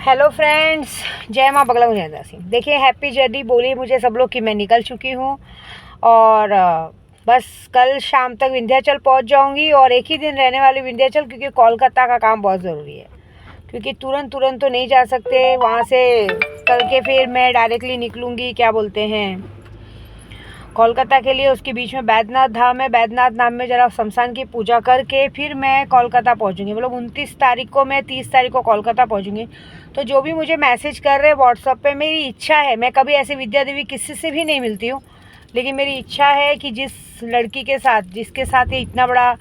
Hello friends, जय माँ बगला मुझे सिंह। देखिए, हैप्पी जर्नी बोली मुझे सब लोग कि मैं निकल चुकी हूँ और बस कल शाम तक विंध्याचल पहुँच जाऊँगी। और एक ही दिन रहने वाली विंध्याचल, क्योंकि कोलकाता का काम बहुत ज़रूरी है, क्योंकि तुरंत तो नहीं जा सकते वहाँ से। कल के फिर मैं डायरेक्टली निकलूँगी, क्या बोलते हैं, कोलकाता के लिए। उसके बीच में बैद्यनाथ धाम है, बैद्यनाथ धाम में ज़रा शमशान की पूजा करके फिर मैं कोलकाता पहुंचूंगी। मतलब 29 तारीख को, मैं 30 तारीख को कोलकाता पहुंचूंगी। तो जो भी मुझे मैसेज कर रहे हैं व्हाट्सएप पे, मेरी इच्छा है, मैं कभी ऐसे विद्या देवी किसी से भी नहीं मिलती हूँ, लेकिन मेरी इच्छा है कि जिस लड़की के साथ, जिसके साथ ये इतना बड़ा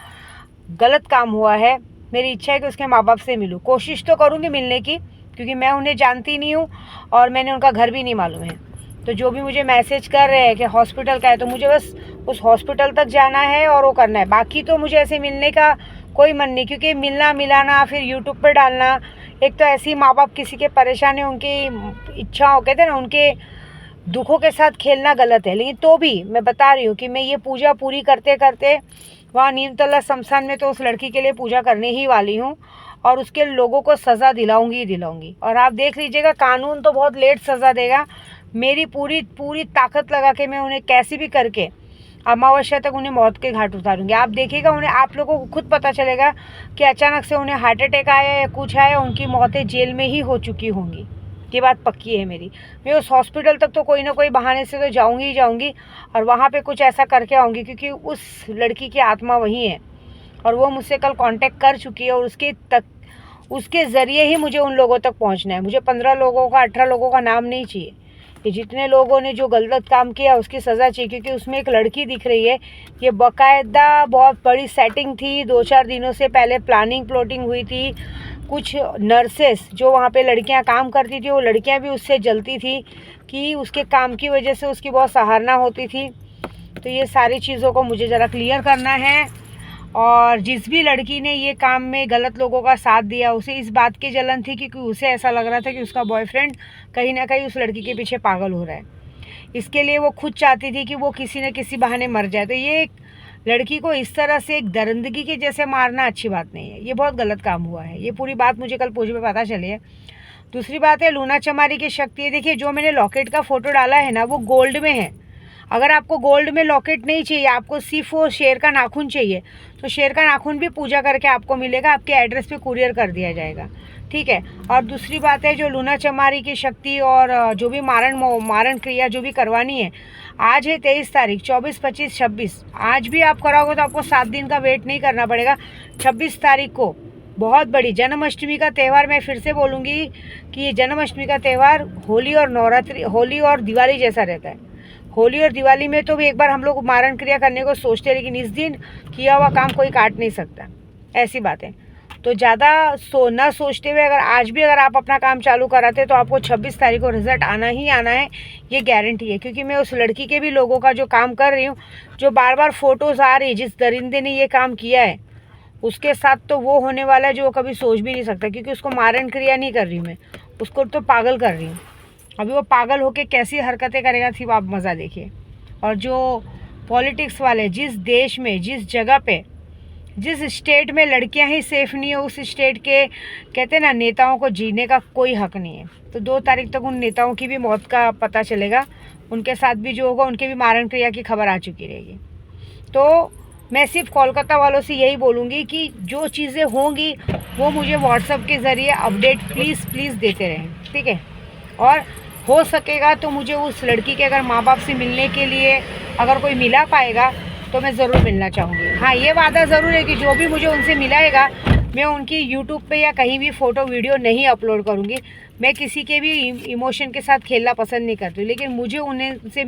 गलत काम हुआ है, मेरी इच्छा है कि उसके माँ बाप से मिलूँ। कोशिश तो करूँगी मिलने की, क्योंकि मैं उन्हें जानती नहीं हूँ और मैंने उनका घर भी नहीं मालूम है। तो जो भी मुझे मैसेज कर रहे हैं कि हॉस्पिटल का है, तो मुझे बस उस हॉस्पिटल तक जाना है और वो करना है। बाकी तो मुझे ऐसे मिलने का कोई मन नहीं, क्योंकि मिलना मिलाना फिर यूट्यूब पर डालना, एक तो ऐसे ही माँ बाप किसी के परेशानी, उनकी इच्छाओं, कहते हैं ना, उनके दुखों के साथ खेलना गलत है। लेकिन तो भी मैं बता रही हूँ कि मैं ये पूजा पूरी करते करते वहाँ नीमतला शमशान में तो उस लड़की के लिए पूजा करने ही वाली हूँ, और उसके लोगों को सज़ा दिलाऊंगी ही दिलाऊंगी। और आप देख लीजिएगा, कानून तो बहुत लेट सज़ा देगा। मेरी पूरी पूरी ताकत लगा के मैं उन्हें कैसे भी करके अमावस्या तक उन्हें मौत के घाट उतारूंगी। आप देखिएगा, उन्हें, आप लोगों को खुद पता चलेगा कि अचानक से उन्हें हार्ट अटैक आया या कुछ आया, उनकी मौतें जेल में ही हो चुकी होंगी। ये बात पक्की है मेरी। मैं उस हॉस्पिटल तक तो कोई ना कोई बहाने से तो जाऊंगी ही जाऊंगी, और वहाँ पे कुछ ऐसा करके आऊँगी, क्योंकि उस लड़की की आत्मा वहीं है और वो मुझसे कल कांटेक्ट कर चुकी है, और उसके ज़रिए ही मुझे उन लोगों तक पहुँचना है। मुझे 15 लोगों का, 18 लोगों का नाम नहीं चाहिए। ये जितने लोगों ने जो गलत काम किया उसकी सज़ा चाहिए, क्योंकि उसमें एक लड़की दिख रही है। ये बाकायदा बहुत बड़ी सेटिंग थी, 2-4 दिनों से पहले प्लानिंग प्लॉटिंग हुई थी। कुछ नर्सेस जो वहाँ पे लड़कियाँ काम करती थी, वो लड़कियाँ भी उससे जलती थी कि उसके काम की वजह से उसकी बहुत सराहना होती थी। तो ये सारी चीज़ों को मुझे ज़रा क्लियर करना है। और जिस भी लड़की ने ये काम में गलत लोगों का साथ दिया, उसे इस बात की जलन थी, क्योंकि उसे ऐसा लग रहा था कि उसका बॉयफ्रेंड कहीं ना कहीं उस लड़की के पीछे पागल हो रहा है। इसके लिए वो खुद चाहती थी कि वो किसी न किसी बहाने मर जाए। तो ये एक लड़की को इस तरह से एक दरिंदगी के जैसे मारना अच्छी बात नहीं है, ये बहुत गलत काम हुआ है। ये पूरी बात मुझे कल पूजा में पता चली है। दूसरी बात है, लूना चमारी की शक्ति है। देखिए, जो मैंने लॉकेट का फ़ोटो डाला है ना, वो गोल्ड में है। अगर आपको गोल्ड में लॉकेट नहीं चाहिए, आपको सिर्फ वो शेर का नाखून चाहिए, तो शेर का नाखून भी पूजा करके आपको मिलेगा, आपके एड्रेस पे कुरियर कर दिया जाएगा, ठीक है। और दूसरी बात है, जो लूना चमारी की शक्ति और जो भी मारण क्रिया जो भी करवानी है, आज है 23 तारीख, 24, 25, 26, आज भी आप कराओगे तो आपको 7 दिन का वेट नहीं करना पड़ेगा। 26 तारीख को बहुत बड़ी जन्माष्टमी का त्यौहार, मैं फिर से बोलूँगी कि ये जन्माष्टमी का त्यौहार होली और नवरात्रि, होली और दिवाली जैसा रहता है। होली और दिवाली में तो भी एक बार हम लोग मारण क्रिया करने को सोचते हैं, लेकिन इस दिन किया हुआ काम कोई काट नहीं सकता, ऐसी बात है। तो ज़्यादा ना सोचते हुए, अगर आज भी अगर आप अपना काम चालू कराते तो आपको 26 तारीख को रिजल्ट आना ही आना है, ये गारंटी है। क्योंकि मैं उस लड़की के भी लोगों का जो काम कर रही हूँ, जो बार बार फ़ोटोज़ आ रही है, जिस दरिंदे ने ये काम किया है उसके साथ तो वो होने वाला है जो वो कभी सोच भी नहीं सकता। क्योंकि उसको मारण क्रिया नहीं कर रही मैं, उसको तो पागल कर रही हूँ। अभी वो पागल होके कैसी हरकतें करेगा, सिर्फ आप मज़ा देखिए। और जो पॉलिटिक्स वाले, जिस देश में, जिस जगह पे, जिस स्टेट में लड़कियां ही सेफ़ नहीं है, उस स्टेट के, कहते हैं ना, नेताओं को जीने का कोई हक नहीं है। तो 2 तारीख तक उन नेताओं की भी मौत का पता चलेगा, उनके साथ भी जो होगा, उनके भी मारण क्रिया की खबर आ चुकी रहेगी। तो मैं सिर्फ कोलकाता वालों से यही बोलूँगी कि जो चीज़ें होंगी वो मुझे व्हाट्सएप के ज़रिए अपडेट प्लीज़ देते रहें, ठीक है। और हो सकेगा तो मुझे उस लड़की के अगर माँ बाप से मिलने के लिए अगर कोई मिला पाएगा तो मैं ज़रूर मिलना चाहूँगी। हाँ, ये वादा ज़रूर है कि जो भी मुझे उनसे मिलाएगा, मैं उनकी यूट्यूब पे या कहीं भी फ़ोटो वीडियो नहीं अपलोड करूँगी। मैं किसी के भी इमोशन के साथ खेलना पसंद नहीं करती, लेकिन मुझे उनसे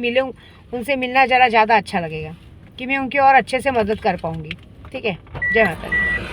मिलना ज़रा ज़्यादा अच्छा लगेगा, कि मैं उनकी और अच्छे से मदद कर पाऊँगी, ठीक है। जय माता दी।